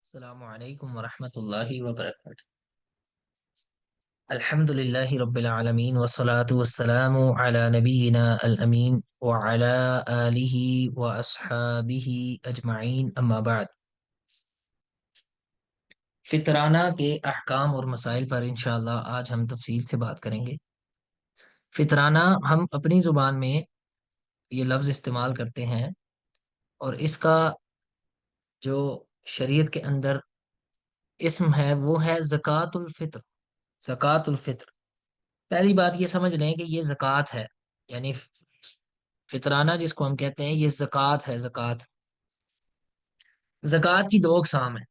السلام علیکم ورحمۃ اللہ وبرکاتہ۔ الحمد للہ رب العالمین والصلاة والسلام علی نبینا الامین وعلی آلہ واصحابہ اجمعین، اما بعد۔ فطرانہ کے احکام اور مسائل پر انشاءاللہ آج ہم تفصیل سے بات کریں گے۔ فطرانہ ہم اپنی زبان میں یہ لفظ استعمال کرتے ہیں، اور اس کا جو شریعت کے اندر اسم ہے وہ ہے زکوٰۃ الفطر۔ زکوٰۃ الفطر، پہلی بات یہ سمجھ لیں کہ یہ زکوٰۃ ہے، یعنی فطرانہ جس کو ہم کہتے ہیں یہ زکوٰۃ ہے۔ زکوٰۃ کی دو اقسام ہیں،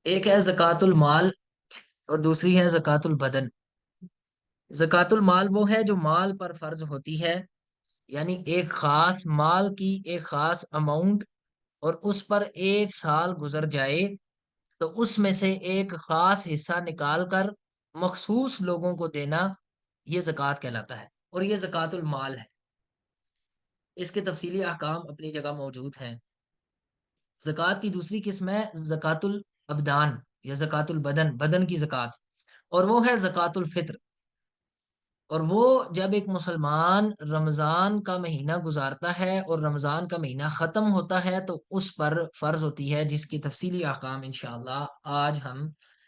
ایک ہے زکوٰۃ المال اور دوسری ہے زکوٰۃ البدن۔ زکوٰۃ المال وہ ہے جو مال پر فرض ہوتی ہے، یعنی ایک خاص مال کی ایک خاص اماؤنٹ، اور اس پر ایک سال گزر جائے تو اس میں سے ایک خاص حصہ نکال کر مخصوص لوگوں کو دینا، یہ زکوٰۃ کہلاتا ہے، اور یہ زکوٰۃ المال ہے۔ اس کے تفصیلی احکام اپنی جگہ موجود ہیں۔ زکوٰۃ کی دوسری قسم ہے زکوٰۃ الابدان یا زکوٰۃ البدن، بدن کی زکوٰۃ، اور وہ ہے زکوٰۃ الفطر۔ اور وہ جب ایک مسلمان رمضان کا مہینہ گزارتا ہے اور رمضان کا مہینہ ختم ہوتا ہے تو اس پر فرض ہوتی ہے، جس کی تفصیلی احکام انشاءاللہ آج ہم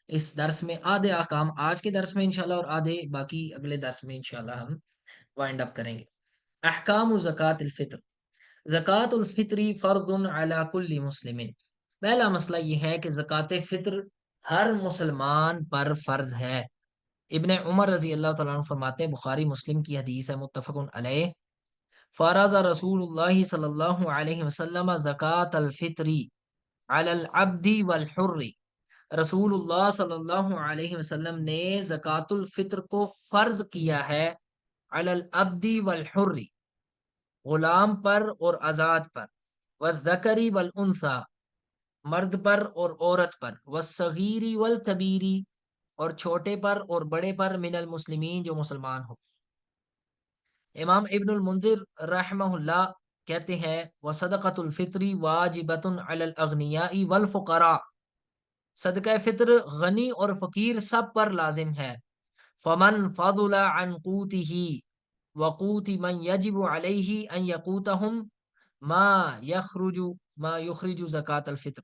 اس درس میں، آدھے احکام آج کے درس میں انشاءاللہ اور آدھے باقی اگلے درس میں انشاءاللہ ہم وائنڈ اپ کریں گے۔ احکام زکوٰۃ الفطر۔ زکوٰۃ الفطری فرض علی کل مسلم۔ پہلا مسئلہ یہ ہے کہ زکوٰۃ فطر ہر مسلمان پر فرض ہے۔ ابن عمر رضی اللہ تعالیٰ عنہ فرماتے ہیں، بخاری مسلم کی حدیث ہے، متفق علیہ، فرض رسول اللہ صلی اللہ علیہ وسلم زکوٰۃ الفطر علی العبد والحر۔ رسول اللہ صلی اللہ علیہ وسلم نے زکوٰۃ الفطر کو فرض کیا ہے علی العبد والحر، غلام پر اور آزاد پر، والذکر والانثی، مرد پر اور عورت پر، والصغیر والکبیر، اور چھوٹے پر اور بڑے پر، من المسلمین، جو مسلمان ہو۔ امام ابن المنذر رحمہ اللہ کہتے ہیں، وصدقۃ الفطر واجبۃ علی الاغنیاء والفقراء۔ صدقہ فطر غنی اور فقیر سب پر لازم ہے۔ فمن فضل عن قوتہ وقوت من یجب علیہ ان یقوتہم ما یخرج زکاۃ الفطر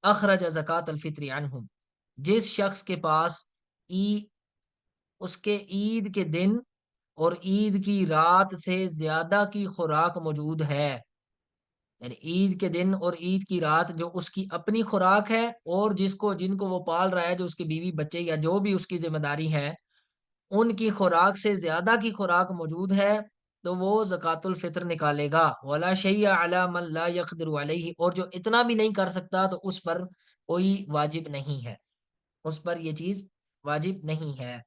اخرج زکاۃ الفطر عنہم۔ جس شخص کے پاس اس کے عید کے دن اور عید کی رات سے زیادہ کی خوراک موجود ہے، یعنی عید کے دن اور عید کی رات جو اس کی اپنی خوراک ہے، اور جن کو وہ پال رہا ہے، جو اس کی بیوی بچے یا جو بھی اس کی ذمہ داری ہے، ان کی خوراک سے زیادہ کی خوراک موجود ہے تو وہ زکوٰۃ الفطر نکالے گا۔ ولا شیء علی من لا یقدر علیہ، اور جو اتنا بھی نہیں کر سکتا تو اس پر کوئی واجب نہیں ہے، اس پر یہ چیز واجب نہیں ہے۔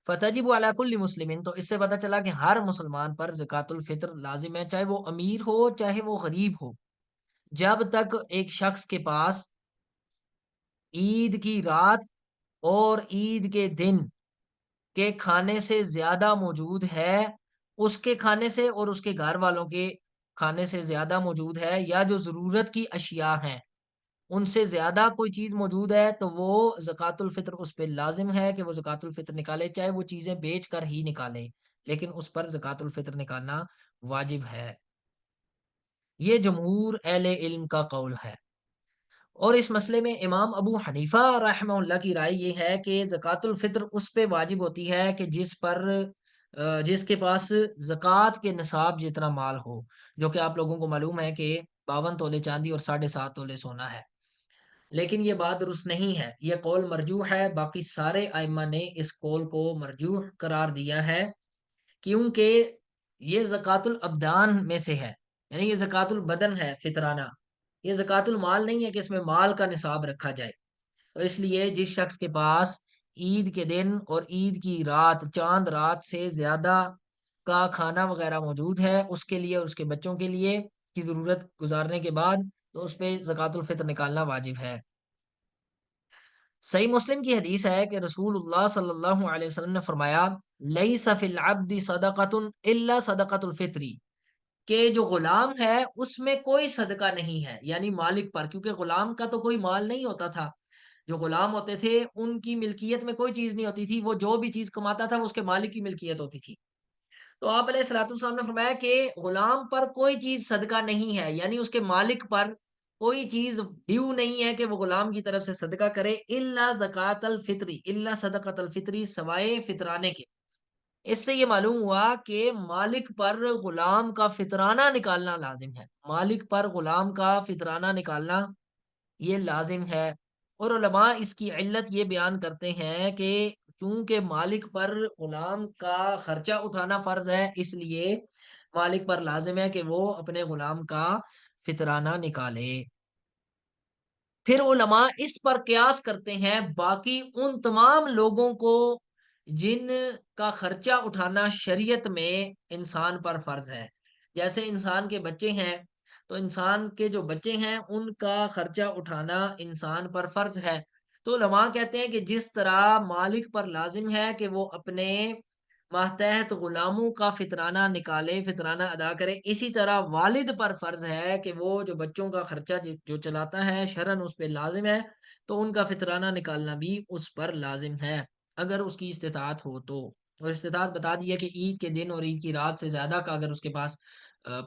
فتجب علی کل مسلم، تو اس سے پتہ چلا کہ ہر مسلمان پر زکوٰۃ الفطر لازم ہے، چاہے وہ امیر ہو چاہے وہ غریب ہو۔ جب تک ایک شخص کے پاس عید کی رات اور عید کے دن کے کھانے سے زیادہ موجود ہے، اس کے کھانے سے اور اس کے گھر والوں کے کھانے سے زیادہ موجود ہے، یا جو ضرورت کی اشیاء ہیں ان سے زیادہ کوئی چیز موجود ہے، تو وہ زکوٰۃ الفطر اس پہ لازم ہے کہ وہ زکوٰۃ الفطر نکالے، چاہے وہ چیزیں بیچ کر ہی نکالے، لیکن اس پر زکوٰۃ الفطر نکالنا واجب ہے۔ یہ جمہور اہل علم کا قول ہے۔ اور اس مسئلے میں امام ابو حنیفہ رحمہ اللہ کی رائے یہ ہے کہ زکوٰۃ الفطر اس پہ واجب ہوتی ہے کہ جس کے پاس زکوٰۃ کے نصاب جتنا مال ہو، جو کہ آپ لوگوں کو معلوم ہے کہ 52 تولے چاندی اور 7.5 تولے سونا ہے۔ لیکن یہ بات درست نہیں ہے، یہ قول مرجوح ہے، باقی سارے ائمہ نے اس قول کو مرجوح قرار دیا ہے، کیونکہ یہ زکوٰۃ الابدان میں سے ہے، یعنی یہ زکوٰۃ البدن ہے فطرانہ، یہ زکوٰۃ المال نہیں ہے کہ اس میں مال کا نصاب رکھا جائے۔ تو اس لیے جس شخص کے پاس عید کے دن اور عید کی رات، چاند رات سے زیادہ کا کھانا وغیرہ موجود ہے، اس کے لیے اور اس کے بچوں کے لیے کی ضرورت گزارنے کے بعد، تو اس پہ زکوٰۃ الفطر نکالنا واجب ہے۔ صحیح مسلم کی حدیث ہے کہ رسول اللہ صلی اللہ علیہ وسلم نے فرمایا، لیس فی العبد صدقۃ الا صدقۃ الفطر، کہ جو غلام ہے اس میں کوئی صدقہ نہیں ہے، یعنی مالک پر، کیونکہ غلام کا تو کوئی مال نہیں ہوتا تھا. جو غلام ہوتے تھے ان کی ملکیت میں کوئی چیز نہیں ہوتی تھی، وہ جو بھی چیز کماتا تھا وہ اس کے مالک کی ملکیت ہوتی تھی. تو آپ علیہ الصلوۃ والسلام نے فرمایا کہ غلام پر کوئی چیز صدقہ نہیں ہے، یعنی اس کے مالک پر کوئی چیز ڈیو نہیں ہے کہ وہ غلام کی طرف سے صدقہ کرے، الا زکوٰۃ الفطری، الا صدقۃ الفطری، سوائے فطرانے کے. اس سے یہ معلوم ہوا کہ مالک پر غلام کا فطرانہ نکالنا لازم ہے، مالک پر غلام کا فطرانہ نکالنا یہ لازم ہے. اور علماء اس کی علت یہ بیان کرتے ہیں کہ چونکہ مالک پر غلام کا خرچہ اٹھانا فرض ہے، اس لیے مالک پر لازم ہے کہ وہ اپنے غلام کا فطرانہ نکالے. پھر علماء اس پر قیاس کرتے ہیں باقی ان تمام لوگوں کو جن کا خرچہ اٹھانا شریعت میں انسان پر فرض ہے. جیسے انسان کے بچے ہیں، تو انسان کے جو بچے ہیں ان کا خرچہ اٹھانا انسان پر فرض ہے. تو علماء کہتے ہیں کہ جس طرح مالک پر لازم ہے کہ وہ اپنے ماتحت غلاموں کا فطرانہ نکالے، فطرانہ ادا کرے، اسی طرح والد پر فرض ہے کہ وہ جو بچوں کا خرچہ جو چلاتا ہے شرعاً اس پہ لازم ہے، تو ان کا فطرانہ نکالنا بھی اس پر لازم ہے اگر اس کی استطاعت ہو تو. اور استطاعت بتا دیا کہ عید کے دن اور عید کی رات سے زیادہ کا اگر اس کے پاس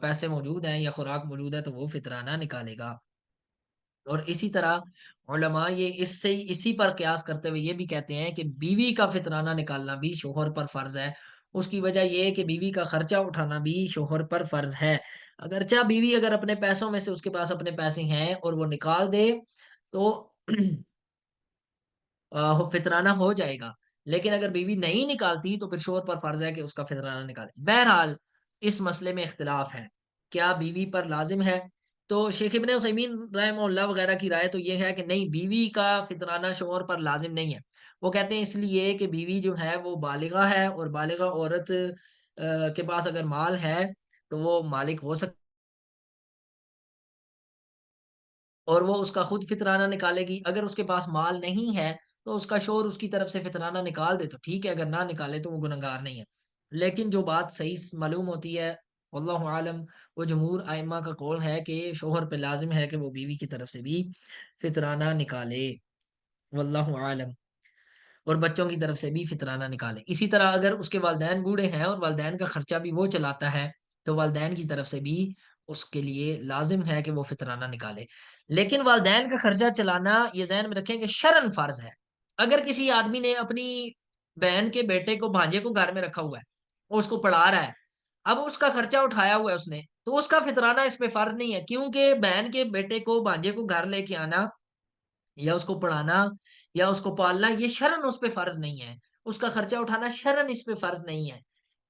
پیسے موجود ہیں یا خوراک موجود ہے تو وہ فطرانہ نکالے گا. اور اسی طرح علماء یہ اسی پر قیاس کرتے ہوئے یہ بھی کہتے ہیں کہ بیوی کا فطرانہ نکالنا بھی شوہر پر فرض ہے. اس کی وجہ یہ ہے کہ بیوی کا خرچہ اٹھانا بھی شوہر پر فرض ہے. اگرچہ بیوی اگر اپنے پیسوں میں سے اس کے پاس اپنے پیسے ہیں اور وہ نکال دے تو فطرانہ ہو جائے گا، لیکن اگر بیوی نہیں نکالتی تو پھر شوہر پر فرض ہے کہ اس کا فطرانہ نکالے. بہرحال اس مسئلے میں اختلاف ہے، کیا بیوی پر لازم ہے؟ تو شیخ ابن عثیمین رحمہ اللہ وغیرہ کی رائے تو یہ ہے کہ نہیں، بیوی کا فطرانہ شوہر پر لازم نہیں ہے. وہ کہتے ہیں اس لیے کہ بیوی جو ہے وہ بالغہ ہے، اور بالغہ عورت کے پاس اگر مال ہے تو وہ مالک ہو سکتا اور وہ اس کا خود فطرانہ نکالے گی. اگر اس کے پاس مال نہیں ہے تو اس کا شوہر اس کی طرف سے فطرانہ نکال دے تو ٹھیک ہے، اگر نہ نکالے تو وہ گنہگار نہیں ہے. لیکن جو بات صحیح معلوم ہوتی ہے، واللہ عالم، وہ جمہور ائمہ کا قول ہے کہ شوہر پہ لازم ہے کہ وہ بیوی کی طرف سے بھی فطرانہ نکالے، واللہ عالم، اور بچوں کی طرف سے بھی فطرانہ نکالے. اسی طرح اگر اس کے والدین بوڑھے ہیں اور والدین کا خرچہ بھی وہ چلاتا ہے تو والدین کی طرف سے بھی اس کے لیے لازم ہے کہ وہ فطرانہ نکالے. لیکن والدین کا خرچہ چلانا یہ ذہن میں رکھیں کہ شرعاً فرض ہے. اگر کسی آدمی نے اپنی بہن کے بیٹے کو، بھانجے کو گھر میں رکھا ہوا ہے اور اس کو پڑھا رہا ہے، اب اس کا خرچہ اٹھایا ہوا ہے اس نے، تو اس کا فطرانہ اس پہ فرض نہیں ہے، کیونکہ بہن کے بیٹے کو، بھانجے کو گھر لے کے آنا یا اس کو پڑھانا یا اس کو پالنا یہ شرعاً اس پہ فرض نہیں ہے، اس کا خرچہ اٹھانا شرعاً اس پہ فرض نہیں ہے.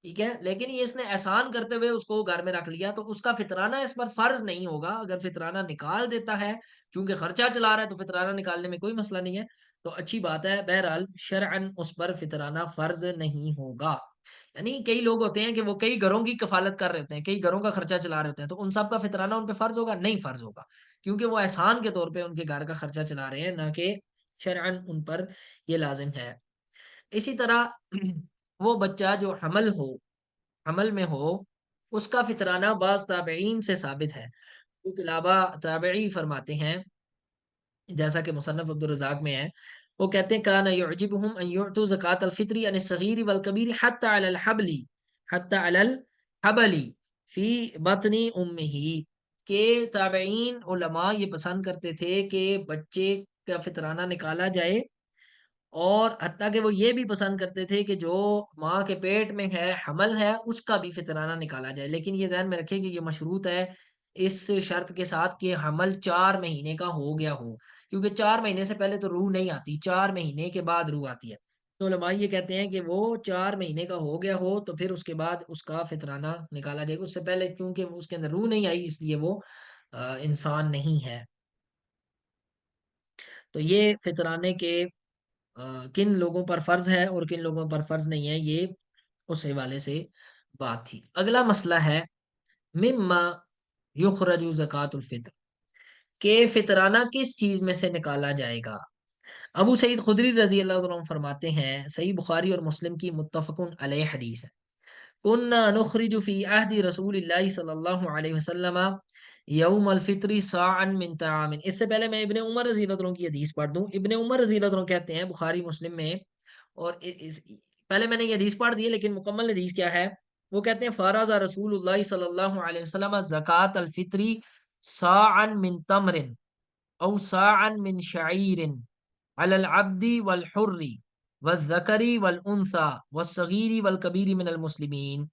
ٹھیک ہے، لیکن یہ اس نے احسان کرتے ہوئے اس کو گھر میں رکھ لیا تو اس کا فطرانہ اس پر فرض نہیں ہوگا. اگر فطرانہ نکال دیتا ہے چونکہ خرچہ چلا رہا ہے تو فطرانہ نکالنے میں کوئی مسئلہ نہیں ہے، تو اچھی بات ہے. بہرحال شرعاً اس پر فطرانہ فرض نہیں ہوگا. یعنی کئی لوگ ہوتے ہیں کہ وہ کئی گھروں کی کفالت کر رہے ہوتے ہیں، کئی گھروں کا خرچہ چلا رہے ہوتے ہیں، تو ان سب کا فطرانہ ان پہ فرض ہوگا؟ نہیں فرض ہوگا، کیونکہ وہ احسان کے طور پہ ان کے گھر کا خرچہ چلا رہے ہیں، نہ کہ شرعاً ان پر یہ لازم ہے. اسی طرح وہ بچہ جو حمل میں ہو، اس کا فطرانہ بعض تابعین سے ثابت ہے. کیونکہ علاوہ تابعی فرماتے ہیں، جیسا کہ مصنف عبد الرزاق میں ہے، وہ کہتے ہیں کان یعجبہم ان یعطوا زکاۃ الفطر عن الصغیر والکبیر حتی علی الحبل، حتی علی الحبل فی بطن امہ، کہ تابعین علماء یہ پسند کرتے تھے کہ بچے کا فطرانہ نکالا جائے، اور حتیٰ کہ وہ یہ بھی پسند کرتے تھے کہ جو ماں کے پیٹ میں ہے، حمل ہے، اس کا بھی فطرانہ نکالا جائے. لیکن یہ ذہن میں رکھیں کہ یہ مشروط ہے اس شرط کے ساتھ کہ حمل 4 مہینے کا ہو گیا ہو، کیونکہ 4 مہینے سے پہلے تو روح نہیں آتی، 4 مہینے کے بعد روح آتی ہے. تو علماء یہ کہتے ہیں کہ وہ 4 مہینے کا ہو گیا ہو تو پھر اس کے بعد اس کا فطرانہ نکالا جائے گا. اس سے پہلے کیونکہ اس کے اندر روح نہیں آئی اس لیے وہ انسان نہیں ہے. تو یہ فطرانے کے کن لوگوں پر فرض ہے اور کن لوگوں پر فرض نہیں ہے، یہ اس حوالے سے بات تھی. اگلا مسئلہ ہے مما یخرج زکوٰۃ الفطر، کہ فطرانہ کس چیز میں سے نکالا جائے گا. ابو سعید خدری رضی اللہ عنہ فرماتے ہیں، صحیح بخاری اور مسلم کی متفقن علیہ حدیث ہے، كنا نخرج في عهد رسول اللہ صلی اللہ علیہ وسلم یوم الفطر صاعا من طعام. اس سے پہلے میں ابن عمر رضی اللہ عنہ کی حدیث پڑھ دوں. ابن عمر رضی اللہ عنہ کہتے ہیں بخاری مسلم میں، اور پہلے میں نے یہ حدیث پڑھ دی ہے لیکن مکمل حدیث کیا ہے، وہ کہتے ہیں فرض رسول اللہ صلی اللہ علیہ وسلم زکات الفطر صاعا من تمر او صاعا من شعیر علی العبد والحر والذکر والانثى والصغیر والکبیر من المسلمین،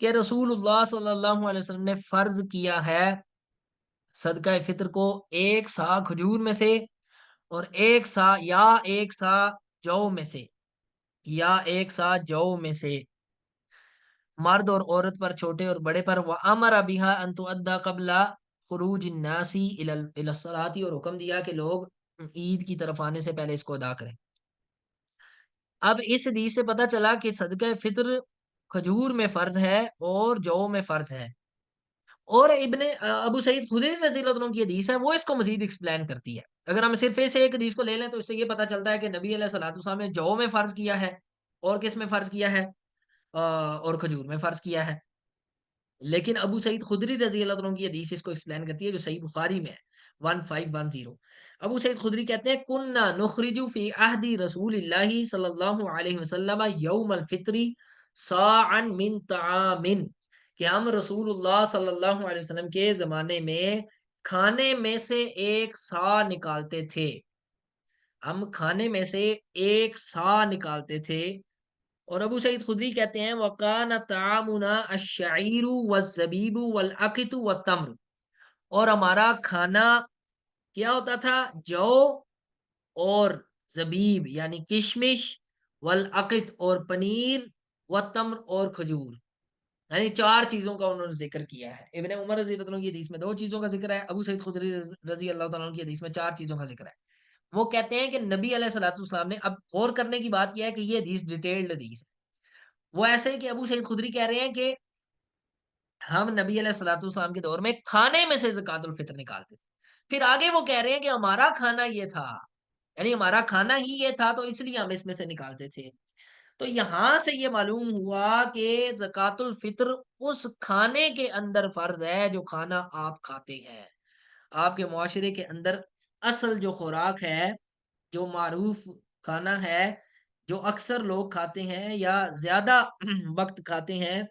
کہ رسول اللہ صلی اللہ علیہ وسلم نے فرض کیا ہے صدقہ فطر کو ایک سا کھجور میں سے، اور ایک سا جو میں سے، یا ایک سا جو میں سے، مرد اور عورت پر، چھوٹے اور بڑے پر. وَأَمَرَ بِهَا أَن تُؤَدَّى قَبْلَ خُرُوجِ النَّاسِ إِلَى الصَّلَاةِ، اور حکم دیا کہ لوگ عید کی طرف آنے سے پہلے اس کو ادا کریں. اب اس حدیث سے پتہ چلا کہ صدقہ فطر کھجور میں فرض ہے اور جو میں فرض ہے. اور ابو سعید خدری رضی اللہ عنہ کی حدیث ہے، وہ اس کو مزید ایکسپلین کرتی ہے. اگر ہم صرف اس ایک حدیث کو لے لیں تو اس سے یہ پتہ چلتا ہے کہ نبی علیہ الصلوۃ والسلام نے جو میں فرض کیا ہے، اور کس میں فرض کیا ہے، اور کھجور میں فرض کیا ہے. لیکن ابو سعید خدری رضی اللہ عنہ کی حدیث اس کو ایکسپلین کرتی ہے جو صحیح بخاری میں ہے 1510. ابو سعید خدری کہتے ہیں کننا نخرج فی عہد رسول اللہ صلی اللہ علیہ وسلم یوم الفطر صاعا من طعام، کہ ہم رسول اللہ صلی اللہ علیہ وسلم کے زمانے میں کھانے میں سے ایک سا نکالتے تھے. ہم کھانے میں سے ایک سا نکالتے تھے. اور ابو سعید خدری کہتے ہیں وَقَانَ طَعَامُنَا الشَّعِيرُ وَالزَّبِيبُ وَالْعَقِطُ وَالتَّمْرُ، اور ہمارا کھانا کیا ہوتا تھا، جو اور زبیب یعنی کشمش، والعقط اور پنیر، والتمر اور کھجور، یعنی چار چیزوں کا انہوں نے ذکر کیا ہے. ابن عمر رضی اللہ عنہ کی حدیث میں دو چیزوں کا ذکر ہے، ابو سعید خدری رضی اللہ تعالیٰ عنہ کی حدیث میں چار چیزوں کا ذکر ہے. وہ کہتے ہیں کہ نبی علیہ الصلوۃ والسلام نے، اب غور کرنے کی بات یہ ہے کہ یہ حدیث ڈیٹیلڈ حدیث ہے. وہ ایسے ہی کہ ابو سعید خدری کہہ رہے ہیں کہ ہم نبی علیہ الصلوۃ والسلام کے دور میں کھانے میں سے زکات الفطر نکالتے تھے. پھر آگے وہ کہہ رہے ہیں کہ ہمارا کھانا یہ تھا، یعنی ہمارا کھانا ہی یہ تھا تو اس لیے ہم اس میں سے نکالتے تھے. تو یہاں سے یہ معلوم ہوا کہ زکات الفطر اس کھانے کے اندر فرض ہے جو کھانا آپ کھاتے ہیں. آپ کے معاشرے کے اندر اصل جو خوراک ہے، جو معروف کھانا ہے، جو اکثر لوگ کھاتے ہیں یا زیادہ وقت کھاتے ہیں،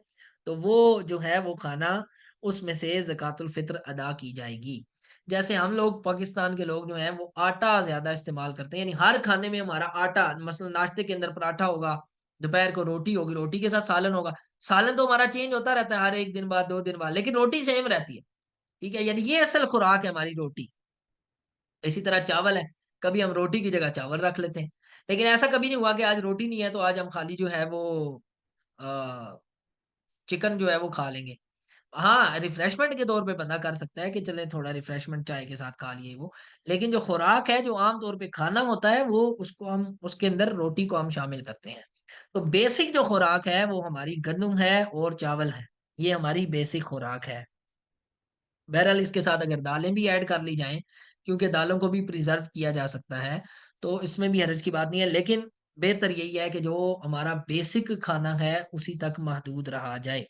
تو وہ جو ہے وہ کھانا اس میں سے زکات الفطر ادا کی جائے گی. جیسے ہم لوگ پاکستان کے لوگ جو ہیں وہ آٹا زیادہ استعمال کرتے ہیں، یعنی ہر کھانے میں ہمارا آٹا، مثلا ناشتے کے اندر پراٹھا ہوگا، دوپہر کو روٹی ہوگی، روٹی کے ساتھ سالن ہوگا. سالن تو ہمارا چینج ہوتا رہتا ہے ہر ایک دن بعد، 2 دن بعد، لیکن روٹی سیم رہتی ہے. ٹھیک ہے، یعنی یہ اصل خوراک ہے ہماری روٹی. اسی طرح چاول ہے، کبھی ہم روٹی کی جگہ چاول رکھ لیتے ہیں، لیکن ایسا کبھی نہیں ہوا کہ آج روٹی نہیں ہے تو آج ہم خالی جو ہے وہ چکن جو ہے وہ کھا لیں گے. ہاں ریفریشمنٹ کے طور پہ بندہ کر سکتا ہے کہ چلیں تھوڑا ریفریشمنٹ چائے کے ساتھ کھا لیے وہ، لیکن جو خوراک ہے، جو عام طور پہ کھانا ہوتا ہے، وہ اس کو ہم اس کے اندر روٹی کو ہم شامل کرتے ہیں. تو بیسک جو خوراک ہے وہ ہماری گندم ہے اور چاول ہے، یہ ہماری بیسک خوراک ہے. بہرحال اس کے ساتھ اگر دالیں بھی ایڈ کر لی جائیں، کیونکہ دالوں کو بھی پریزرو کیا جا سکتا ہے، تو اس میں بھی حرج کی بات نہیں ہے، لیکن بہتر یہی ہے کہ جو ہمارا بیسک کھانا ہے اسی تک محدود رہا جائے.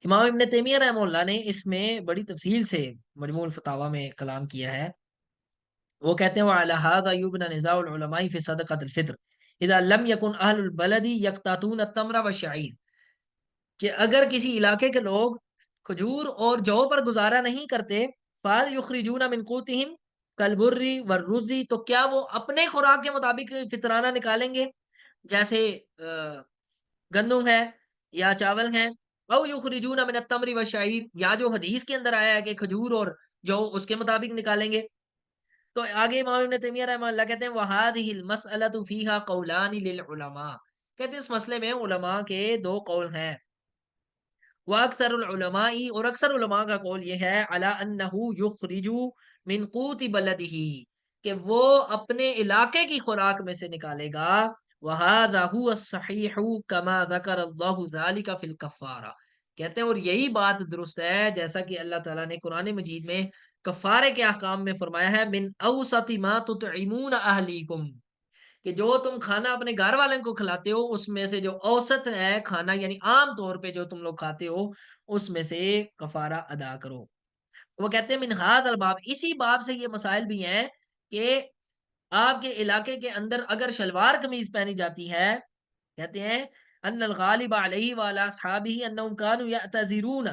امام ابن تیمیہ رحمہ اللہ نے اس میں بڑی تفصیل سے مجموع الفتاوی میں کلام کیا ہے. وہ کہتے ہیں وَعَلَى هَذَا يُبْنَى نِزَاعُ الْعُلَمَاءِ فِي صَدَقَةِ الْفِطْر إِذَا لَمْ يَكُنْ أَهْلُ الْبَلَدِ يَقْتَاتُونَ التَّمْرَ وَالشَّعِيرَ، کہ اگر کسی علاقے کے لوگ کھجور اور جو پر گزارا نہیں کرتے، فَال يُخْرِجُونَ مِنْ قُوتِهِمْ كَالْبُرِّ وَالرُّزِّ، تو کیا وہ اپنے خوراک کے مطابق فطرانہ نکالیں گے، جیسے گندم ہے یا چاول ہیں، او یخرجون من التمر والشعیر، یا جو حدیث کے اندر آیا ہے کہ کھجور اور جو اس کے مطابق نکالیں گے. تو آگے امام ابن تیمیہ رحمہ اللہ کہتے ہیں وَهَذِهِ الْمَسْأَلَةُ فِيهَا قَوْلَانِ لِلْعُلَمَاء، کہتے ہیں اس مسئلے میں علماء کے دو قول ہیں. وَأَكْثَرُ الْعُلَمَاءِ، اور اکثر علماء کا قول یہ ہے عَلَىٰ أَنَّهُ يُخْرِجُ مِنْ قُوتِ بَلَدِهِ، کہ وہ اپنے علاقے کی خوراک میں سے نکالے گا. وَهَذَا هُوَ الصَّحِيحُ كَمَا ذَكَرَ اللَّهُ ذَلِكَ فِي الْكَفَّارَةِ، کہتے ہیں اور یہی بات درست ہے جیسا کہ اللہ تعالیٰ نے قرآن مجید میں کفارے کے احکام میں فرمایا ہے من اوسط ما تطعمون اہلیکم، کہ جو تم کھانا اپنے گھر والوں کو کھلاتے ہو اس میں سے جو اوسط ہے کھانا یعنی عام طور پہ جو تم لوگ کھاتے ہو اس میں سے کفارہ ادا کرو. وہ کہتے ہیں من ھذا الباب، اسی باب سے یہ مسائل بھی ہیں کہ آپ کے علاقے کے اندر اگر شلوار قمیض پہنی جاتی ہے، کہتے ہیں ان الغالب علیہ وعلی اصحابہ انہم کانوا یعتذرون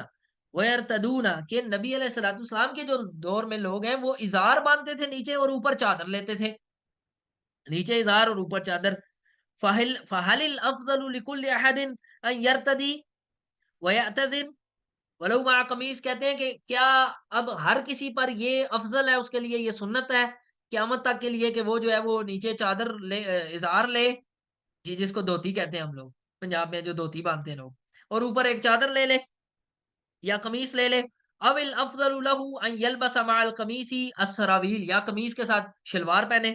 ویرتدون، کہ نبی علیہ الصلوۃ والسلام کے جو دور میں لوگ ہیں وہ ازار باندھتے تھے نیچے اور اوپر چادر لیتے تھے، نیچے ازار اور اوپر چادر. فہل الافضل لکل احد ان یرتدی ویعتذر ولو مع قمیص، کہتے ہیں کہ کیا اب ہر کسی پر یہ افضل ہے، اس کے لیے یہ سنت ہے قیامت تک کے لیے کہ وہ جو ہے وہ نیچے چادر لے، اظہار لے، جی جس کو دھوتی کہتے ہیں ہم لوگ پنجاب میں جو دھوتی باندھتے ہیں لوگ، اور اوپر ایک چادر لے لے یا قمیص لے لے. او الافضل له ان يلبس مع القمیص السراویل، یا قمیص کے ساتھ شلوار پہنے،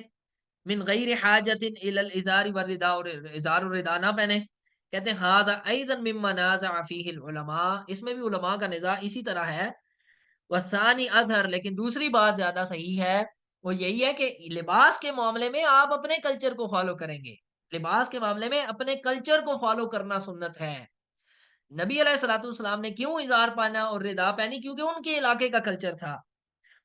من غیر حاجت الى الازار والرداء، اور ازار اور رداء نہ پہنے. کہتے ہیں هذا ايضا مما نازع فيه العلماء، اس میں بھی علماء کا نزاع اسی طرح ہے. والثانی اظہر، لیکن دوسری بات زیادہ صحیح ہے، وہ یہی ہے کہ لباس کے معاملے میں آپ اپنے کلچر کو فالو کریں گے، لباس کے معاملے میں اپنے کلچر کو فالو کرنا سنت ہے. نبی علیہ الصلوۃ والسلام نے کیوں ازار پہنا اور ردا پہنی؟ کیونکہ ان کے علاقے کا کلچر تھا.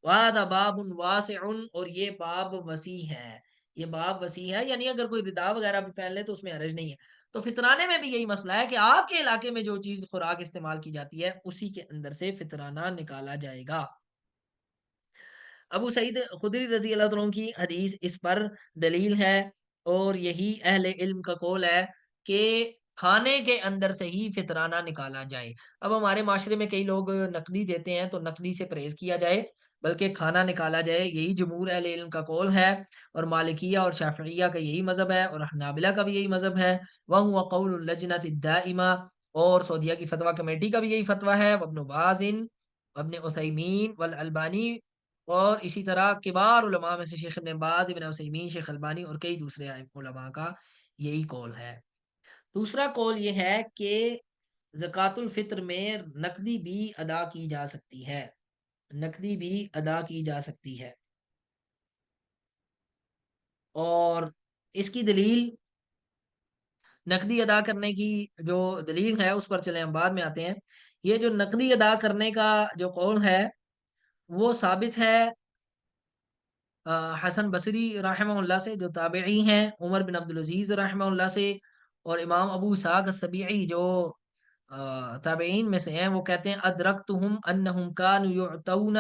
وَهَذَا بَابٌ وَاسِعٌ، اور یہ باب وسیع ہے، یہ باب وسیع ہے، یعنی اگر کوئی ردا وغیرہ بھی پہن لے تو اس میں حرج نہیں ہے. تو فطرانے میں بھی یہی مسئلہ ہے کہ آپ کے علاقے میں جو چیز خوراک استعمال کی جاتی ہے اسی کے اندر سے فطرانہ نکالا جائے گا. ابو سعید خدری رضی اللہ عنہ کی حدیث اس پر دلیل ہے، اور یہی اہل علم کا قول ہے کہ کھانے کے اندر سے ہی فطرانہ نکالا جائے. اب ہمارے معاشرے میں کئی لوگ نقدی دیتے ہیں تو نقدی سے پرہیز کیا جائے، بلکہ کھانا نکالا جائے، یہی جمہور اہل علم کا قول ہے، اور مالکیہ اور شافعیہ کا یہی مذہب ہے، اور حنابلہ کا بھی یہی مذہب ہے. وَهُوَ قَوْلُ اللَّجْنَةِ الدَّائِمَةِ، اور سعودیہ کی فتویٰ کمیٹی کا بھی یہی فتویٰ ہے، وابن باز وابن عثیمین والالبانی، اور اسی طرح کبار علماء میں سے شیخ ابن باز، ابن عثیمین، شیخ البانی اور کئی دوسرے علماء کا یہی قول ہے. دوسرا قول یہ ہے کہ زکوٰۃ الفطر میں نقدی بھی ادا کی جا سکتی ہے، نقدی بھی ادا کی جا سکتی ہے. اور اس کی دلیل، نقدی ادا کرنے کی جو دلیل ہے اس پر چلیں ہم بعد میں آتے ہیں. یہ جو نقدی ادا کرنے کا جو قول ہے وہ ثابت ہے حسن بصری رحمہ اللہ سے جو تابعی ہیں، عمر بن عبدالعزیز رحمہ اللہ سے، اور امام ابو اسحاق السبیعی جو تابعین میں سے ہیں، وہ کہتے ہیں ادرکتہم انہم کانوا یعطون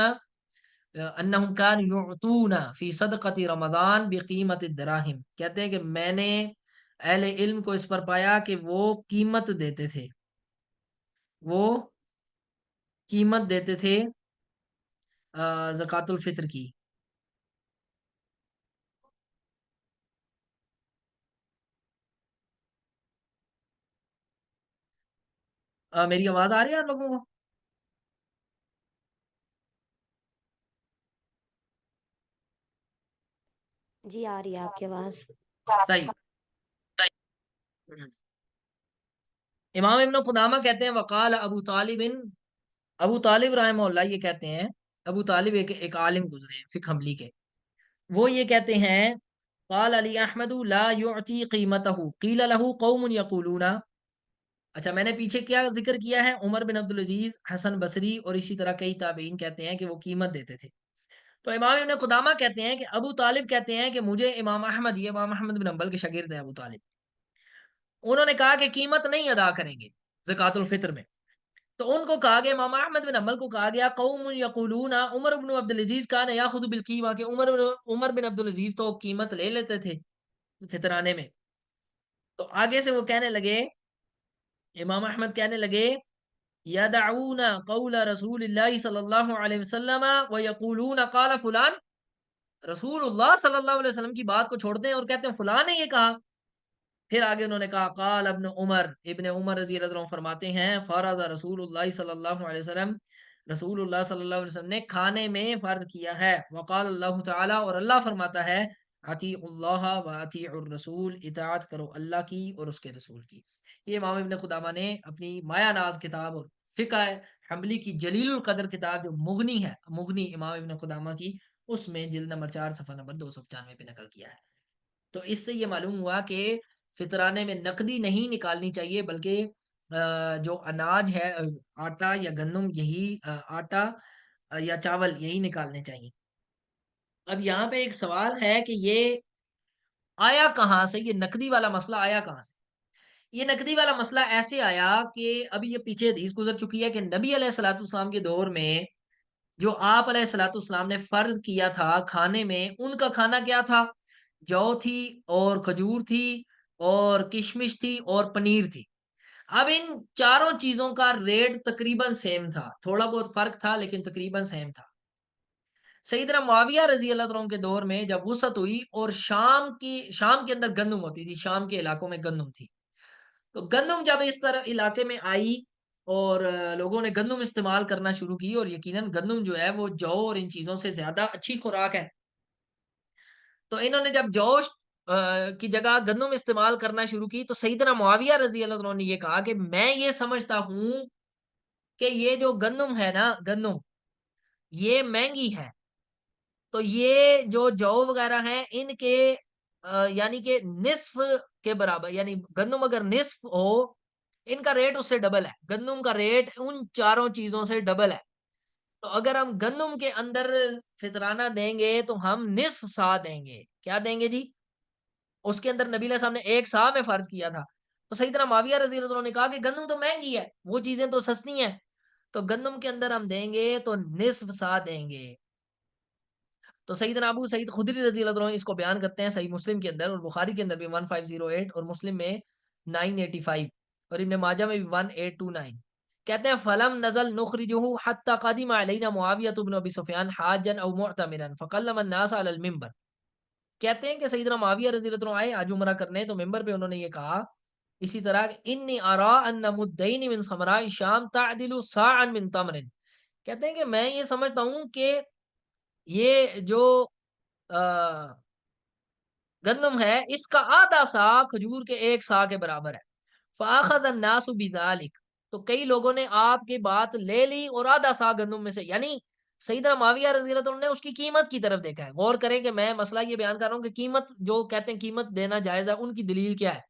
انہم کانوا یعطون فی صدقۃ رمضان بقیمت الدراہم، کہتے ہیں کہ میں نے اہل علم کو اس پر پایا کہ وہ قیمت دیتے تھے، وہ قیمت دیتے تھے زکوٰۃ الفطر کی. میری آواز آ رہی ہے آپ لوگوں کو؟ جی آ رہی ہے آپ کی آواز. طيب. امام ابن قدامہ کہتے ہیں وقال ابو طالب، ابو طالب رحمہ اللہ یہ کہتے ہیں، ابو طالب ایک عالم گزرے ہیں فقہ حنبلی کے، وہ یہ کہتے ہیں قال علی احمد لا يعطي قیمته قیل له قوم یقولون. اچھا میں نے پیچھے کیا ذکر کیا ہے، عمر بن عبدالعزیز، حسن بصری اور اسی طرح کئی تابعین کہتے ہیں کہ وہ قیمت دیتے تھے. تو امام ابن قدامہ کہتے ہیں کہ ابو طالب کہتے ہیں کہ مجھے امام احمد، یہ امام احمد بن حنبل کے شاگرد ہیں ابو طالب، انہوں نے کہا کہ قیمت نہیں ادا کریں گے زکوٰۃ الفطر میں. تو ان کو کہا گیا، امام احمد بن حنبل کو کہا گیا قوم یقولون عمر بن عبدالعزیز کان یاخذ بالقیمہ، کہ عمر بن عبدالعزیز تو قیمت لے لیتے تھے فطرانے میں. تو آگے سے وہ کہنے لگے، امام احمد کہنے لگے یدعون قول رسول اللہ صلی اللہ علیہ وسلم ویقولون قال فلان، رسول اللہ صلی اللہ علیہ وسلم کی بات کو چھوڑتے ہیں اور کہتے ہیں فلاں نے یہ کہا. پھر آگے انہوں نے کہا قال ابن عمر، ابن عمر رضی اللہ عنہ فرماتے ہیں فرض رسول اللہ صلی اللہ علیہ وسلم، رسول اللہ صلی اللہ علیہ وسلم نے کھانے میں فرض کیا ہے. وقال اللہ تعالی، اور اللہ فرماتا ہے اطیعوا اللہ واطیعوا الرسول، اطاعت کرو اللہ کی اور اس کے رسول کی. یہ امام ابن قدامہ نے اپنی مایہ ناز کتاب اور فقہ حنبلی کی جلیل القدر کتاب جو مغنی ہے، مغنی امام ابن قدامہ کی، اس میں جلد نمبر 4 صفحہ نمبر 295 پہ نقل کیا ہے. تو اس سے یہ معلوم ہوا کہ فطرانے میں نقدی نہیں نکالنی چاہیے، بلکہ جو اناج ہے آٹا یا گندم، یہی آٹا یا چاول یہی نکالنے چاہیے۔ اب یہاں پہ ایک سوال ہے کہ یہ آیا کہاں سے، یہ نقدی والا مسئلہ آیا کہاں سے؟ یہ نقدی والا مسئلہ ایسے آیا کہ ابھی یہ پیچھے حدیث گزر چکی ہے کہ نبی علیہ الصلوۃ والسلام کے دور میں جو آپ علیہ الصلوۃ والسلام نے فرض کیا تھا کھانے میں، ان کا کھانا کیا تھا؟ جو تھی اور کھجور تھی اور کشمش تھی اور پنیر تھی۔ اب ان چاروں چیزوں کا ریٹ تقریباً سیم تھا، تھوڑا بہت فرق تھا لیکن تقریباً سیم تھا۔ سیدنا معاویہ رضی اللہ عنہ کے دور میں جب وسعت ہوئی اور شام کے اندر گندم ہوتی تھی، شام کے علاقوں میں گندم تھی، تو گندم جب اس طرح علاقے میں آئی اور لوگوں نے گندم استعمال کرنا شروع کی، اور یقیناً گندم جو ہے وہ جو اور ان چیزوں سے زیادہ اچھی خوراک ہے، تو انہوں نے جب جوش کی جگہ گندم استعمال کرنا شروع کی، تو سیدنا معاویہ رضی اللہ عنہ نے یہ کہا کہ میں یہ سمجھتا ہوں کہ یہ جو گندم ہے نا، گندم یہ مہنگی ہے، تو یہ جو وغیرہ ہیں ان کے یعنی کہ نصف کے برابر، یعنی گندم اگر نصف ہو، ان کا ریٹ اس سے ڈبل ہے، گندم کا ریٹ ان چاروں چیزوں سے ڈبل ہے، تو اگر ہم گندم کے اندر فطرانہ دیں گے تو ہم نصف سا دیں گے۔ کیا دیں گے جی؟ اس کے اندر نبی علیہ السلام نے ایک سا میں فرض کیا تھا، تو سیدنا معاویہ رضی اللہ عنہ نے کہا کہ گندم تو مہنگی ہے، وہ چیزیں تو سستی ہیں، تو گندم کے اندر ہم دیں گے تو نصف سا دیں گے۔ تو سیدنا ابو سعید خدری رضی اللہ عنہ اس کو بیان کرتے ہیں صحیح مسلم کے اندر، اور بخاری کے اندر بھی 1508 اور مسلم میں 985 اور ابن ماجہ میں بھی 1829، کہتے ہیں فلم نزل نخرجہ حتی قدم علینا معاویہ بن ابی سفیان حاجا او معتمرا فکلم الناس علی المنبر، کہتے ہیں کہ سیدنا معاویہ رضی اللہ عنہ آئے آج عمرہ کرنے، تو ممبر پہ انہوں نے یہ کہا اسی طرح انی ارا ان مدین من ثمراء الشام تعدل صاعا من تمر، کہتے ہیں کہ میں یہ سمجھتا ہوں کہ یہ جو گندم ہے اس کا آدھا سا کھجور کے ایک سا کے برابر ہے۔ فاخذ الناس بذلک، تو کئی لوگوں نے آپ کی بات لے لی اور آدھا سا گندم میں سے، یعنی سیدنا معاویہ رضی اللہ عنہ نے اس کی قیمت کی طرف دیکھا ہے۔ غور کریں کہ میں مسئلہ یہ بیان کر رہا ہوں کہ قیمت جو کہتے ہیں قیمت دینا جائز ہے، ان کی دلیل کیا ہے؟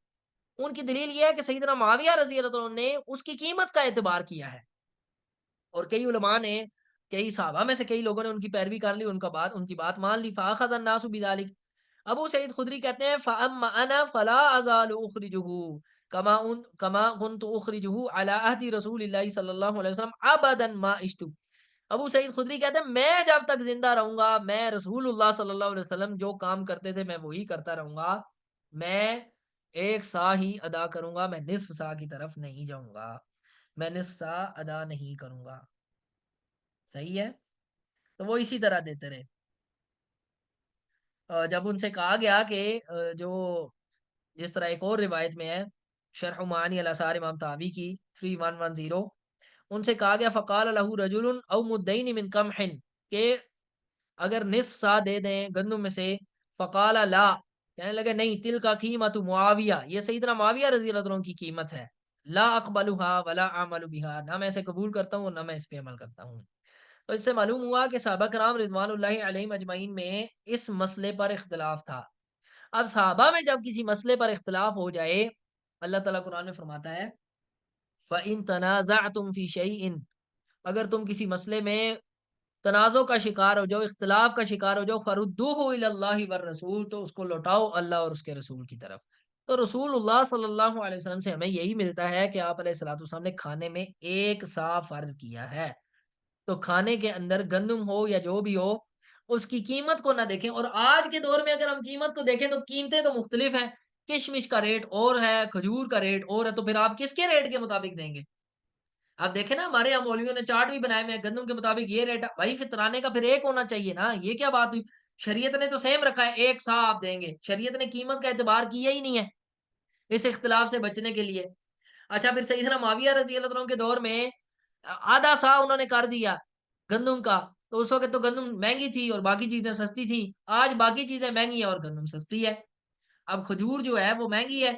ان کی دلیل یہ ہے کہ سیدنا معاویہ رضی اللہ عنہ نے اس کی قیمت کا اعتبار کیا ہے، اور کئی علماء نے، کئی صحابہ میں سے کئی لوگوں نے ان کی پیروی کر لی، ان کی بات مان لی۔ فاخذ الناس بذلک، ابو سعید خدری کہتے ہیں فاما انا فلا ازال اخرجه کما كنت اخرجه على عهد رسول اللہ صلی اللہ علیہ وسلم ابدا ما عشت، ابو سعید خدری کہتے ہیں میں جب تک زندہ رہوں گا، میں رسول اللہ صلی اللہ علیہ وسلم جو کام کرتے تھے میں وہی کرتا رہوں گا، میں ایک سا ہی ادا کروں گا، میں نصف سا کی طرف نہیں جاؤں گا، میں نصف سا ادا نہیں کروں گا۔ صحیح ہے، تو وہ اسی طرح دیتے رہے۔ جب ان سے کہا گیا کہ جو جس طرح ایک اور روایت میں ہے شرح معانی الاثار امام طحاوی کی 3110، ان سے کہا گیا فقال له رجل او مدین من قمح، کہ اگر نصف سا دے دیں گندم میں سے، فقال لا، کہنے لگے نہیں، تل کا قیمت معاویہ، یہ سیدنا معاویہ رضی اللہ عنہ کی قیمت ہے، لا اقبلها ولا اعمل بها، نہ میں اسے قبول کرتا ہوں اور نہ میں اس پہ عمل کرتا ہوں۔ تو اس سے معلوم ہوا کہ صحابہ کرام رضوان اللہ علیہم اجمعین میں اس مسئلے پر اختلاف تھا۔ اب صحابہ میں جب کسی مسئلے پر اختلاف ہو جائے، اللہ تعالیٰ قرآن میں فرماتا ہے فَإِن تَنَازَعْتُمْ فِي شَيْءٍ، اگر تم کسی مسئلے میں تنازع کا شکار ہو جاؤ، اختلاف کا شکار ہو جاؤ، فَرُدُّوهُ إِلَى اللَّهِ وَالرَّسُولِ، تو اس کو لوٹاؤ اللہ اور اس کے رسول کی طرف۔ تو رسول اللہ صلی اللہ علیہ وسلم سے ہمیں یہی ملتا ہے کہ آپ علیہ الصلوۃ والسلام نے کھانے میں ایک سا فرض کیا ہے، تو کھانے کے اندر گندم ہو یا جو بھی ہو اس کی قیمت کو نہ دیکھیں، اور آج کے دور میں اگر ہم قیمت کو دیکھیں تو قیمتیں تو مختلف ہیں، کشمش کا ریٹ اور ہے، کھجور کا ریٹ اور ہے، تو پھر آپ کس کے ریٹ کے مطابق دیں گے؟ آپ دیکھیں نا، ہمارے یہاں مولویوں نے چارٹ بھی بنائے ہوئے ہیں، گندم کے مطابق یہ ریٹ ہے، بھائی فطرانے کا پھر ایک ہونا چاہیے نا، یہ کیا بات ہوئی؟ شریعت نے تو سیم رکھا ہے، ایک سا آپ دیں گے، شریعت نے قیمت کا اعتبار کیا ہی نہیں ہے اس اختلاف سے بچنے کے لیے۔ اچھا، پھر سیدنا معاویہ رضی اللہ عنہ کے دور میں آدھا سا انہوں نے کر دیا گندم کا، تو اس وقت تو گندم مہنگی تھی اور باقی چیزیں سستی تھی، آج باقی چیزیں مہنگی ہیں اور گندم سستی ہے۔ اب کھجور جو ہے وہ مہنگی ہے،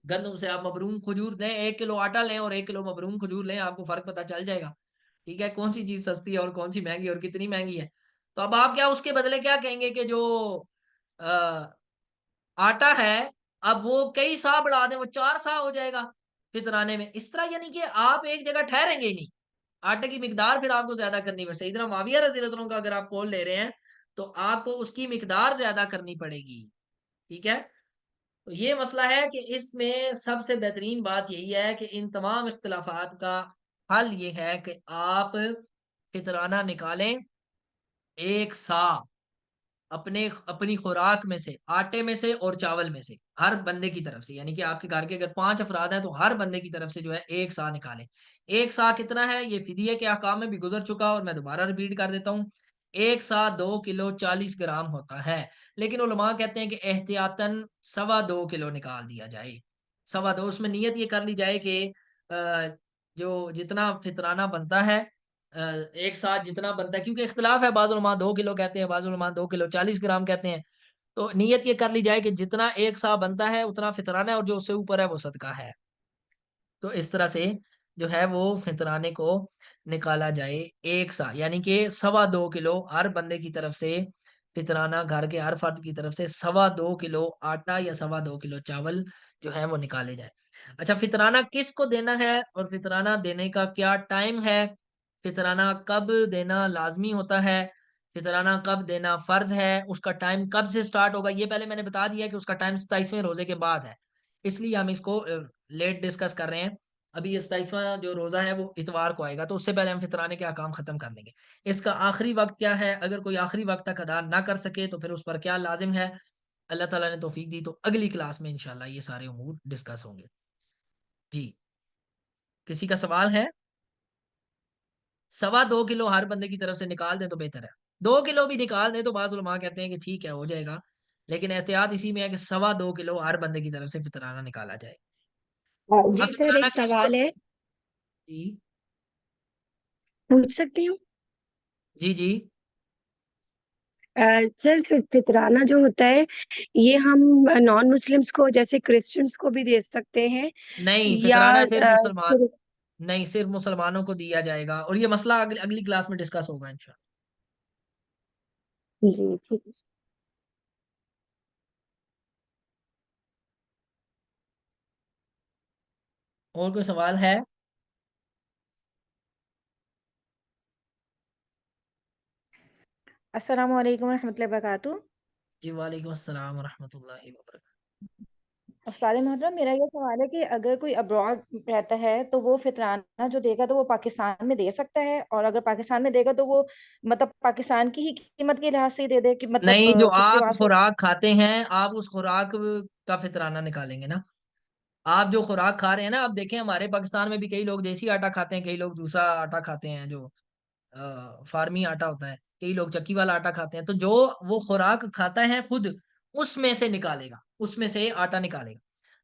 گندم سے آپ مبروم کھجور لیں، 1 کلو آٹا لیں اور 1 کلو مبروم کھجور لیں، آپ کو فرق پتہ چل جائے گا، ٹھیک ہے، کون سی چیز سستی ہے اور کون سی مہنگی اور کتنی مہنگی ہے۔ تو اب آپ کیا اس کے بدلے کیا کہیں گے کہ جو آٹا ہے، اب وہ کئی سا بڑھا دیں، وہ 4 سا ہو جائے گا فطرانے میں. اس طرح یعنی کہ آپ ایک جگہ ٹھہریں گے ہی نہیں. آٹے کی مقدار پھر آپ کو زیادہ کرنی پڑے. سیدنا معاویہ رضی اللہ عنہ کا اگر آپ کال لے رہے ہیں تو آپ کو اس کی مقدار زیادہ کرنی پڑے گی. ٹھیک ہے. تو یہ مسئلہ ہے کہ اس میں سب سے بہترین بات یہی ہے کہ ان تمام اختلافات کا حل یہ ہے کہ آپ فطرانہ نکالیں ایک سا اپنی خوراک میں سے، آٹے میں سے اور چاول میں سے، ہر بندے کی طرف سے. یعنی کہ آپ کے گھر کے اگر 5 افراد ہیں تو ہر بندے کی طرف سے جو ہے ایک سا نکالیں. ایک سا کتنا ہے یہ فدیے کے احکام میں بھی گزر چکا اور میں دوبارہ ریپیٹ کر دیتا ہوں. ایک سا 2 کلو 40 گرام ہوتا ہے. لیکن علماء کہتے ہیں کہ احتیاطاً 2.25 کلو نکال دیا جائے. 2.25 اس میں نیت یہ کر لی جائے کہ جو جتنا فطرانہ بنتا ہے ایک ساتھ جتنا بنتا ہے، کیونکہ اختلاف ہے، بعض علماء 2 کلو کہتے ہیں، بعض علماء 2 کلو 40 گرام کہتے ہیں. تو نیت یہ کر لی جائے کہ جتنا ایک سا بنتا ہے اتنا فطرانہ ہے اور جو اس سے اوپر ہے وہ صدقہ ہے. تو اس طرح سے جو ہے وہ فطرانے کو نکالا جائے ایک سا، یعنی کہ 2.25 کلو ہر بندے کی طرف سے فطرانہ، گھر کے ہر فرد کی طرف سے 2.25 کلو آٹا یا 2.25 کلو چاول جو ہے وہ نکالے جائے. اچھا، فطرانہ کس کو دینا ہے اور فطرانہ دینے کا کیا ٹائم ہے؟ فطرانہ کب دینا لازمی ہوتا ہے؟ فطرانہ کب دینا فرض ہے؟ اس کا ٹائم کب سے سٹارٹ ہوگا؟ یہ پہلے میں نے بتا دیا کہ اس کا ٹائم 27ویں روزے کے بعد ہے، اس لیے ہم اس کو لیٹ ڈسکس کر رہے ہیں. ابھی یہ 27واں جو روزہ ہے وہ اتوار کو آئے گا، تو اس سے پہلے ہم فطرانے کے احکام ختم کر دیں گے. اس کا آخری وقت کیا ہے؟ اگر کوئی آخری وقت تک ادا نہ کر سکے تو پھر اس پر کیا لازم ہے؟ اللہ تعالیٰ نے توفیق دی تو اگلی کلاس میں انشاءاللہ یہ سارے امور ڈسکس ہوں گے. جی، کسی کا سوال ہے؟ 2.25 کلو ہر بندے کی طرف سے نکال دیں تو بہتر ہے. 2 کلو بھی نکال دیں تو بعض علماء کہتے ہیں کہ ٹھیک ہے ہو جائے گا، لیکن احتیاط اسی میں ہے کہ 2.25 کلو ہر بندے کی طرف سے فطرانہ نکالا جائے. جی اب سر، فطرانہ ایک کس کو؟ سوال ہے، جی پوچھ سکتی ہوں؟ جی جی. سر فطرانہ جو ہوتا ہے یہ ہم نان مسلمس کو جیسے کرسچنس کو بھی دے سکتے ہیں نہیں، یا فطرانہ صرف مسلمان، صرف؟ نہیں صرف مسلمانوں کو دیا جائے گا، اور یہ مسئلہ اگلی کلاس میں ڈسکس ہوگا انشاءاللہ. جی ٹھیک ہے. اور کوئی سوال ہے؟ السلام علیکم ورحمۃ اللہ وبرکاتہ. جی وعلیکم السلام ورحمۃ اللہ وبرکاتہ. استاد محترم، میرا یہ سوال ہے کہ اگر کوئی ابراڈ رہتا ہے تو وہ فطرانہ جو دے گا تو وہ پاکستان میں دے سکتا ہے، اور اگر پاکستان میں دے گا تو وہ مطلب پاکستان کی ہی قیمت کے لحاظ سے ہی دے دے کہ مطلب نہیں، جو کچھ آپ لحاظ سے؟ خوراک کھاتے ہیں آپ اس خوراک کا فطرانہ نکالیں گے نا. آپ جو خوراک کھا رہے ہیں نا، آپ دیکھیں ہمارے پاکستان میں بھی کئی لوگ دیسی آٹا کھاتے ہیں، کئی لوگ دوسرا آٹا کھاتے ہیں جو فارمی آٹا ہوتا ہے، کئی لوگ چکی والا آٹا کھاتے ہیں. تو جو وہ خوراک کھاتا ہے خود اس میں سے نکالے گا، اس میں سے آٹا نکالے گا.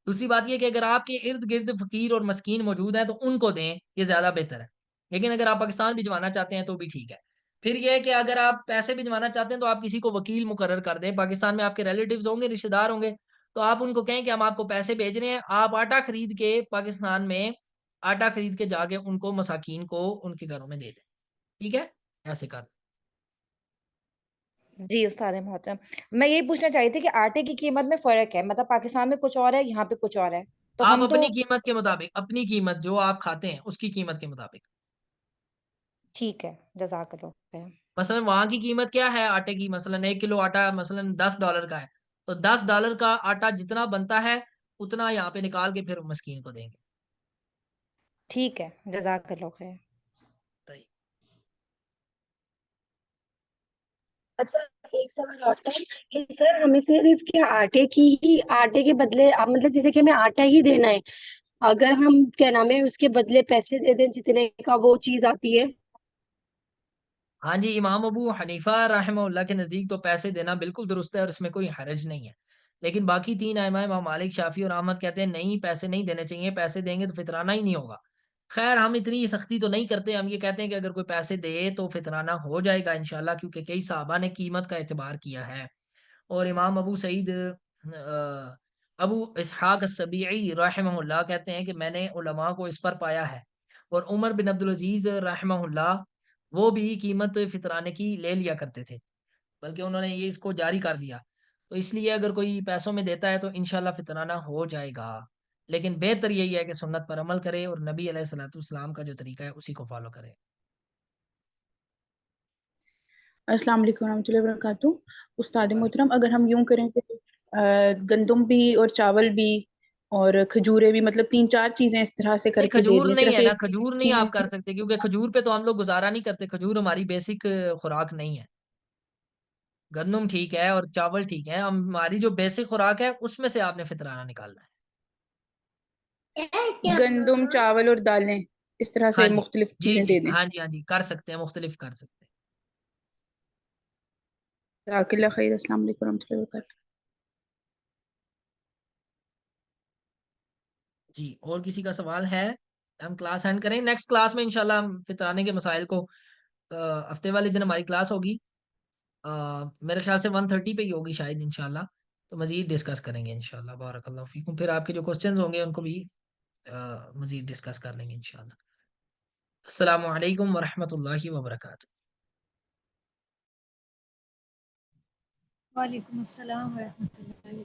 دوسری بات یہ کہ اگر آپ کے ارد گرد فقیر اور مسکین موجود ہیں تو ان کو دیں، یہ زیادہ بہتر ہے. لیکن اگر آپ پاکستان بھجوانا چاہتے ہیں تو بھی ٹھیک ہے. پھر یہ ہے کہ اگر آپ پیسے بھجوانا چاہتے ہیں تو آپ کسی کو وکیل مقرر کر دیں. پاکستان میں آپ کے ریلیٹیوز ہوں گے، رشتے دار ہوں گے، تو آپ ان کو کہیں کہ ہم آپ کو پیسے بھیج رہے ہیں، آپ آٹا خرید کے پاکستان میں آٹا خرید کے جا کے ان کو مساکین کو ان کے گھروں میں دے دیں. ٹھیک ہے، ایسے کر. جی استاد محترم، میں یہی پوچھنا چاہی تھی کہ آٹے کی قیمت میں فرق ہے، مطلب پاکستان میں کچھ اور ہے، یہاں پہ کچھ اور ہے، تو آپ ہم تو اپنی قیمت کے مطابق، اپنی قیمت جو آپ کھاتے ہیں اس کی قیمت کے مطابق. ٹھیک ہے. جزاک اللہ خیر. مثلا وہاں کی قیمت کیا ہے آٹے کی؟ مثلا 1 کلو آٹا مثلا $10 کا ہے، تو $10 کا آٹا جتنا بنتا ہے اتنا یہاں پہ نکال کے پھر مسکین کو دیں گے. ٹھیک ہے. جزاک اللہ خیر. طيب. اچھا، ایک سوال اور تھا کہ سر ہمیں صرف کیا آٹے کے بدلے مطلب جیسے کہ ہمیں آٹا ہی دینا ہے، اگر ہم کیا نام ہے اس کے بدلے پیسے دے دیں جتنے کا وہ چیز آتی ہے؟ ہاں جی، امام ابو حنیفہ رحمہ اللہ کے نزدیک تو پیسے دینا بالکل درست ہے اور اس میں کوئی حرج نہیں ہے. لیکن باقی 3 ائمہ امام مالک، شافعی اور احمد کہتے ہیں نہیں، پیسے نہیں دینے چاہیے، پیسے دیں گے تو فطرانہ ہی نہیں ہوگا. خیر ہم اتنی سختی تو نہیں کرتے، ہم یہ کہتے ہیں کہ اگر کوئی پیسے دے تو فطرانہ ہو جائے گا انشاءاللہ، کیونکہ کئی صحابہ نے قیمت کا اعتبار کیا ہے. اور امام ابو سعید ابو اسحاق السبیعی رحمہ اللہ کہتے ہیں کہ میں نے علماء کو اس پر پایا ہے، اور عمر بن عبدالعزیز رحمہ اللہ وہ بھی قیمت فطرانے کی لے لیا کرتے تھے، بلکہ انہوں نے یہ اس کو جاری کر دیا. تو اس لیے اگر کوئی پیسوں میں دیتا ہے تو انشاءاللہ فطرانہ ہو جائے گا، لیکن بہتر یہی ہے کہ سنت پر عمل کرے اور نبی علیہ الصلوۃ والسلام کا جو طریقہ ہے اسی کو فالو کرے۔ السلام علیکم ورحمۃ اللہ وبرکاتہ۔ استاد وعلیکم محترم، اگر ہم یوں کریں کہ گندم بھی اور چاول بھی اور کھجورے بھی، مطلب 3-4 چیزیں اس طرح سے کر نہیں کے دے کھجور دیں، نہیں صرف ہے نا، ایک کھجور نہیں چیز۔ آپ کر سکتے کیونکہ کھجور پہ تو ہم لوگ گزارا نہیں کرتے، کھجور ہماری بیسک خوراک نہیں ہے۔ گندم ٹھیک ہے اور چاول ٹھیک ہے، ہماری جو بیسک خوراک ہے اس میں سے آپ نے فطرانہ نکالنا ہے۔ گندم، چاول اور دالیں، اس طرح ہاں سے جی مختلف جی چیزیں جی دے دیں۔ ہاں جی ہاں جی کر سکتے ہیں، مختلف کر سکتے ہیں۔ جزاک اللہ خیر۔ السلام علیکم ورحمۃ اللہ وبرکاتہ۔ جی اور کسی کا سوال ہے؟ ہم کلاس اینڈ کریں، نیکسٹ کلاس میں انشاءاللہ ہم فطرانے کے مسائل کو ہفتے والے دن ہماری کلاس ہوگی، میرے خیال سے 1:30 پہ ہی ہوگی شاید انشاءاللہ، تو مزید ڈسکس کریں گے انشاءاللہ۔ بارک اللہ فیکم، پھر آپ کے جو کوسچنز ہوں گے ان کو بھی مزید ڈسکس کر لیں گے انشاءاللہ۔ السلام علیکم ورحمۃ اللہ وبرکاتہ۔ وعلیکم السلام ورحمۃ اللہ